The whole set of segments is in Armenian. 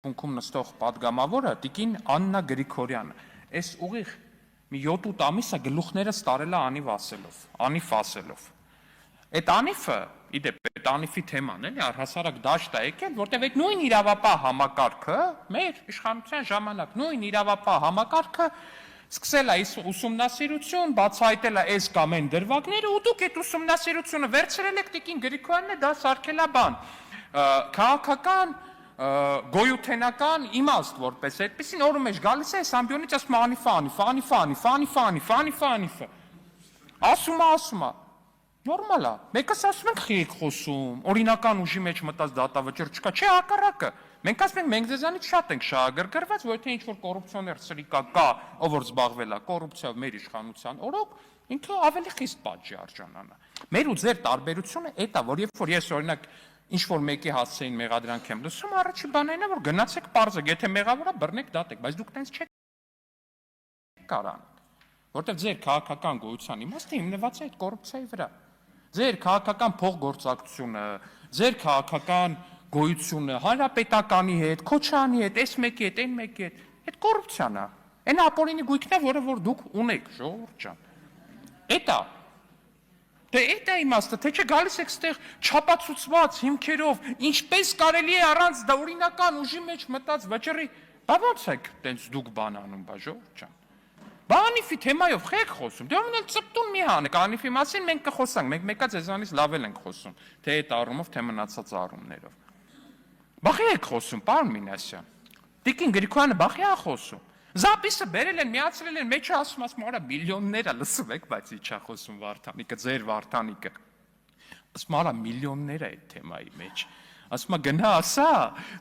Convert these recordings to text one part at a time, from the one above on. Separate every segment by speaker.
Speaker 1: Փունքում նստող պատգամավորը տիկին Աննա Գրիգորյանը, այս ուղիղ մի 7-8 ամիս է գլուխները ստարել է անիվ ասելով։ Այդ անիվը, իդեպ այդ անիվի թեման էլի առհասարակ դաշտ է եկել, որտեղ այդ նույն իրավապահ համակարգը, մեր իշխանության ժամանակ նույն իրավապահ համակարգը սկսել է ուսումնասիրություն, բացահայտել է այս կամ այն դրվագները, ու դուք այդ ուսումնասիրությունը վերցրել եք տիկին Գրիգորյանն է դա սարքել է բան, քաղաքական գոյութենական իմաստ որպես այդպեսին օրը մեջ գալիս է այս ամբիոնից ասում անիֆը, ասում է, նորմալ է, մեկս ասում ենք խիղ խոսում, օրինական ուժի մեջ մտած դատավճիռ չկա, չէ հակառակը, մենք ասում ենք մենք ձեզանից շատ ենք շահագրգռված, որ եթե ինչ-որ կոռուպցիոներ սրիկա կա, ով որ զբաղվել է կոռուպցիայով մեր իշխանության օրոք, ինքը ավելի խիստ պատժի արժանանա։ Մեր ու ձեր տարբերությունը այդ է, որ երբ որ ես օրինակ ինչ-որ մեկի հասցեին մեղադրանք եմ լսում, առաջի բանը այն է, որ գնացեք պարզեք, եթե մեղավոր է, բռնեք դատեք, բայց դուք տենց չեք կարող, որտեղ ձեր քաղաքական գոյության իմաստը հիմնված է այդ կոռուպցիայի վրա։ Ձեր քաղաքական փոխգործակցությունը, ձեր քաղաքական գոյությունը հանրապետականի հետ, Քոչարյանի հետ, այս մեկի հետ, այն մեկի հետ, այդ կոռուպցիան է։ Այն ապօրինի գույքն է, որը որ դուք ունեք, ժողովուրդ ջան։ Էդ է։ Դե այդ է իմաստը, թե չէ գալիս եք ստեղ չափածուցված հիմքերով, ինչպես կարելի է առանց դա օրինական ուժի մեջ մտած վճռի, բա ո՞նց եք տենց դուք բան անում, բա ժողովուրդ ջան։ Բա անիվի թեմայով խեք խոսում, դե ուրեմն էլ ծպտուն մի հանեք, անիվի մասին մենք կխոսանք, մենք մեկա ձեզանից լավ ենք խոսում, թե այդ առումով, թե մնացած առումներով։ Բախի եք խոսում, պարոն Մինասյան, տիկին Գրիգորյանը բախի է խոսում։ Զապիսը բերել են, միացրել են, մեջը ասում, արա միլիոններ է, լսում եք, բայց իջա խոսում Վարդանիկը, ձեր Վարդանիկը։ Ասում արա միլիոններ է այդ թեմայի մեջ։ Ասում գնա ասա,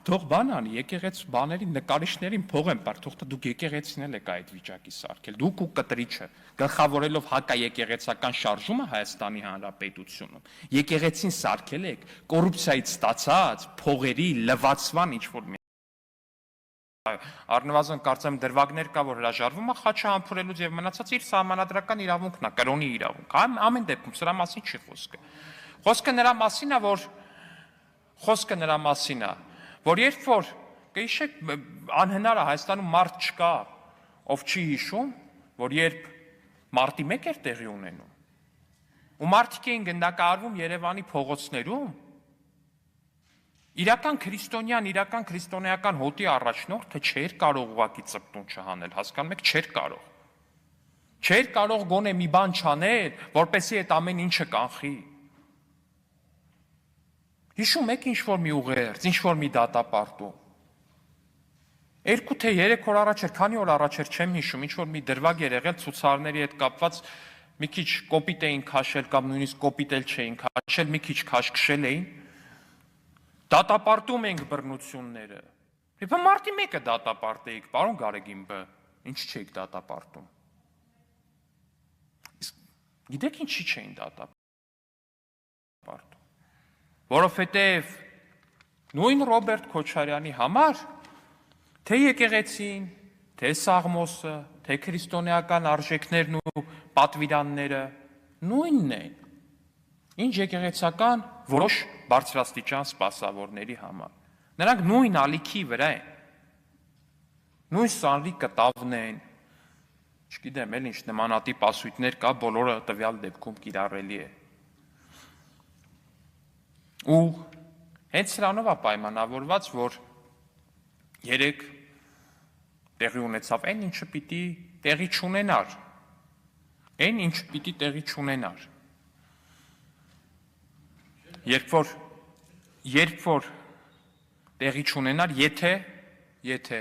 Speaker 1: թող բան անի, եկեղեցու բաների նկարիչներին փող են պար, թող դուք եկեղեցին եք այդ վիճակի սարքել, դուք ու կտրիչը, գլխավորելով հակաեկեղեցական շարժումը Հայաստանի Հանրապետությունում, եկեղեցին սարքել եք կոռուպցիայից ստացած փողերի լվացման ինչ-որ առնվազն կարծեմ դրվագներ կա, որ հրաժարվում է խաչը համբուրելուց եւ մնացած իր սահմանադրական իրավունքն է, կրոնի իրավունք։ Ամեն դեպքում սրա մասին չի խոսքը։ Խոսքը նրա մասին է, որ երբ որ կհիշեք անհնար է Հայաստանում մարդ չկա, ով չի հիշում, որ երբ մարտի 1 էր տեղի ունենում, ու մարդիկ էին գնդակահարվում Երևանի փողոցներում, իրական քրիստոնեական հոտի առաջնորդը չէր կարող ուղղակի ծպտուն չհանել, հասկանում եք, չէր կարող գոնե մի բան չանել, որպեսզի այդ ամեն ինչը կանխի։ Հիշում եք ինչ-որ մի ուղերձ, ինչ-որ մի դատապարտում։ 2 թե 3 օր առաջ էր, քանի օր առաջ էր, չեմ հիշում, ինչ-որ մի դրվագ էր եղել ցուցարարների հետ կապված, մի քիչ կոպիտ էին քաշել կամ նույնիսկ կոպիտ էլ չէին քաշել, մի քիչ քաշքշել էին։ Դատապարտում ենք բռնությունները։ Եթե մարտի 1-ը դատապարտեիք, պարոն Գարեգին B, ինչ չէիք դատապարտում։ Գիտեք ինչի չէին դատապարտում։ Որովհետև նույն Ռոբերտ Քոչարյանի համար թե եկեղեցին, թե Սաղմոսը, թե քրիստոնեական արժեքներն ու պատվիրանները նույնն են, ինչ եկեղեցական որոշ բարձրաստիճան սպասավորների համար։ Նրանք նույն ալիքի վրա են, նույն սանրի կտավն են, չգիտեմ էլ ինչ նմանատիպ ասույթներ կա, բոլորը տվյալ դեպքում կիրառելի է։ Ու հենց սրանով է պայմանավորված, որ երեկ տեղի ունեցավ այն ինչը պիտի տեղի չունենար, երբ որ տեղի չունենար, եթե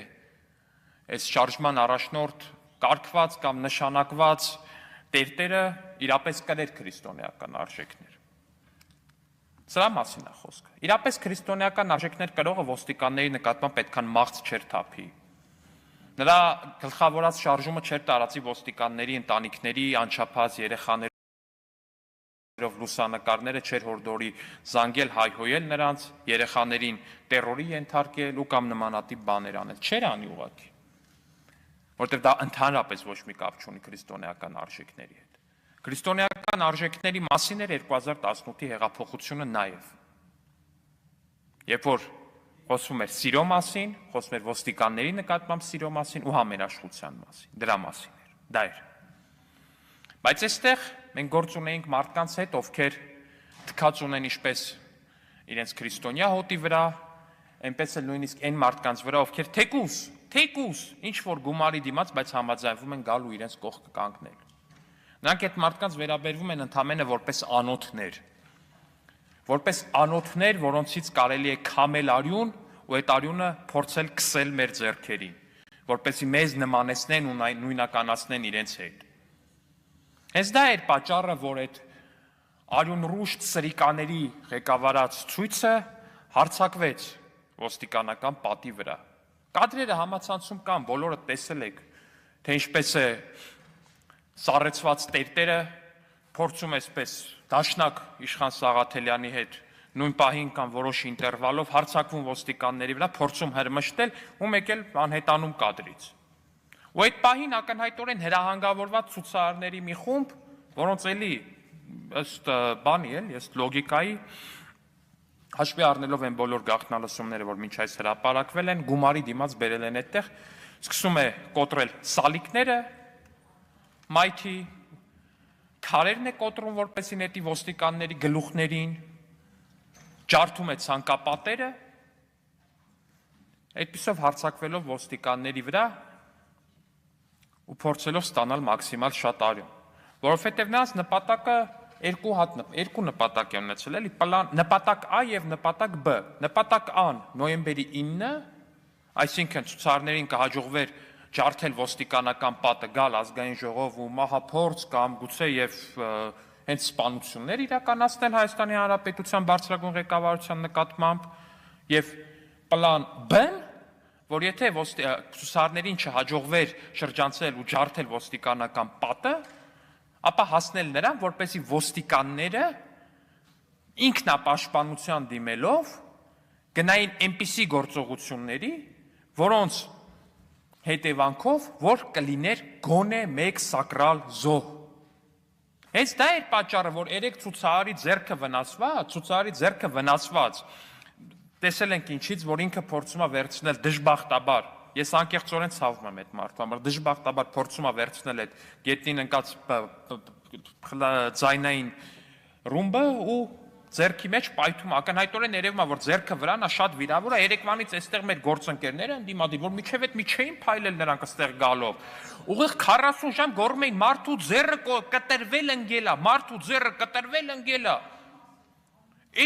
Speaker 1: այս շարժման առաջնորդ կարգված կամ նշանակված տերտերը իրապես կրեր քրիստոնեական արժեքներ։ Սրա մասին է խոսքը։ Իրապես քրիստոնեական արժեքներ կրողը ոստիկանների նկատմամբ պետքան մաղձ չէր թափի։ Նրա գլխավորած շարժումը չէր տարածի ոստիկանների ընտանիքների անչափահաս երեխաներով լուսանկարները չէր հորդորի զանգել հայհոյել նրանց երեխաներին տերորի ենթարկել ու կամ նմանատիպ բաներ անել։ Չէր անի ուղղակի։ Որտեղ դա ընդհանրապես ոչ մի կապ չունի քրիստոնեական արժեքների հետ։ Քրիստոնեական արժեքների մասին էր 2018-ի հեղափոխությունը նաև։ Երբ որ խոսվում էր սիրո մասին, խոսվում էր ոստիկանների նկատմամբ սիրո մասին ու համերաշխության մասին, դրա մասին էր, դա էր։ Բայց այստեղ մենք գործ ունեինք մարդկանց հետ, ովքեր թքած ունեն ինչպես իրենց քրիստոնյա հոտի վրա, այնպես էլ նույնիսկ այն մարդկանց վրա, ովքեր թեկուս, ինչ որ գումարի դիմաց, բայց համաձայնվում են գալ ու իրենց կողքը կանգնել։ Նրանք այդ մարդկանց վերաբերվում են ընդամենը որպես անոթներ, որոնցից կարելի է քամել արյուն ու այդ արյունը փորձել քսել մեր ձեռքերին, որպեսզի մեզ նմանեցնեն ու նույնականացնեն իրենց հետ։ Հենց դա էր պատճառը, որ այդ արյունռուշտ սրիկաների ղեկավարած ցույցը հարձակվեց ոստիկանական պատի վրա։ Կադրերը համացանցում կան, բոլորը տեսել եք, թե ինչպես է սառեցված տերտերը փորձում այսպես դաշնակ Իշխան Սաղաթելյանի հետ նույն պահին կամ որոշ ինտերվալով հարձակվում ոստիկանների վրա, փորձում հրմշտել ու մեկ էլ անհետանում կադրից։ Ու այդ պահին ակնհայտորեն հրահանգավորված ցուցարարների մի խումբ, որոնց էլի ըստ բանի ըստ լոգիկայի հաշվի առնելով են բոլոր գաղտնալսումները, որ մինչ այս հրապարակվել են, գումարի դիմաց բերել են այդտեղ, սկսում է կոտրել սալիկները, մայթի, քարերն է կոտրում, որպեսզի նետի ոստիկանների գլուխներին, ջարդում է ցանկապատերը, այդպիսով հարձակվելով ոստիկանների վրա ու փորձելով ստանալ մաքսիմալ շատ արյուն, որովհետև նրանց նպատակը երկու նպատակ է ունեցել, էլի նպատակ A եւ նպատակ B։ Նպատակ A-ն նոյեմբերի 9-ը, այսինքն ցուցարարներին կհաջողվեր ջարդել ոստիկանական պատը, գալ ազգային ժողով ու մահափորձ կամ գուցե եւ հենց սպանություններ իրականացնել Հայաստանի Հանրապետության բարձրագույն ղեկավարության նկատմամբ եւ պլան B-ն, որ եթե ցուցարարներին չհաջողվեր շրջանցել ու ջարդել ոստիկանական պատը, ապա հասնել նրան, որպեսզի ոստիկանները ինքնապաշտպանության դիմելով գնային այնպիսի գործողությունների, որոնց հետևանքով որ կլիներ գոնե մեկ սակրալ զոհ։ Հենց դա էր պատճառը, որ երեք ցուցարարի ձեռքը վնասված, տեսել ենք ինչից, որ ինքը փորձում է վերցնել դժբախտաբար, ես անկեղծորեն ցավում եմ այդ մարդու համար, դժբախտաբար փորձում է վերցնել այդ գետնին ընկած ձայնային ռումբը ու ձեռքի մեջ պայթում, ակնհայտորեն երևում է, որ ձեռքը վրան է շատ վիրավոր է, երեկվանից այստեղ մեր գործընկերները ընդդիմադիր, որ միջև այդ մի չէին փայլել նրանք այստեղ գալով, ուղիղ 40 ժամ գոռում էին մարդու ձեռը կտրվել ընկել է, մարդու ձեռը կտրվել ընկել է,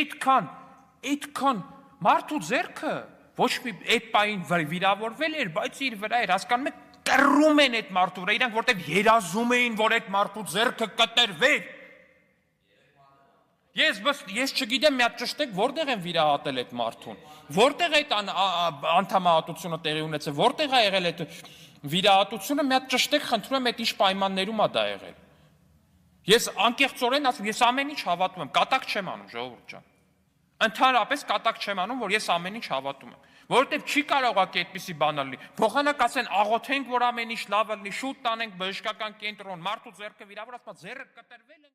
Speaker 1: այդքան մարդու ձեռքը ոչ մի այդ պահին վիրավորվել էր, բայց իր վրա էր, հասկանում եք, կռում են այդ մարդու վրա, իրանք որտեվ երազում էին, որ այդ մարդու ձեռքը կտրվեր։ Ես չգիտեմ, մի հատ ճշտեք, որտեղ են վիրահատել այդ մարդուն, որտեղ այդ անդամահատությունը տեղի ունեցել, որտեղ է եղել այդ վիրահատությունը, մի հատ ճշտեք, խնդրում եմ, այդ ինչ պայմաններում է դա եղել։ Ես անկեղծորեն ասում, ես ամեն ինչ հավատում եմ, կատակ չեմ անում, ժողովուրդ ջան։ Ընդհանրապես կատակ չեմ անում, որ ես ամեն ինչ հավատում եմ, որովհետև չի կարող այդպիսի բան լինի։ Փոխանակ ասեն, աղոթենք, որ ամեն ինչ լավ լինի, շուտ տանենք բժշկական կենտրոն, մարդու ձեռքը վիրավոր, ասում է, ձեռը կտրվել է։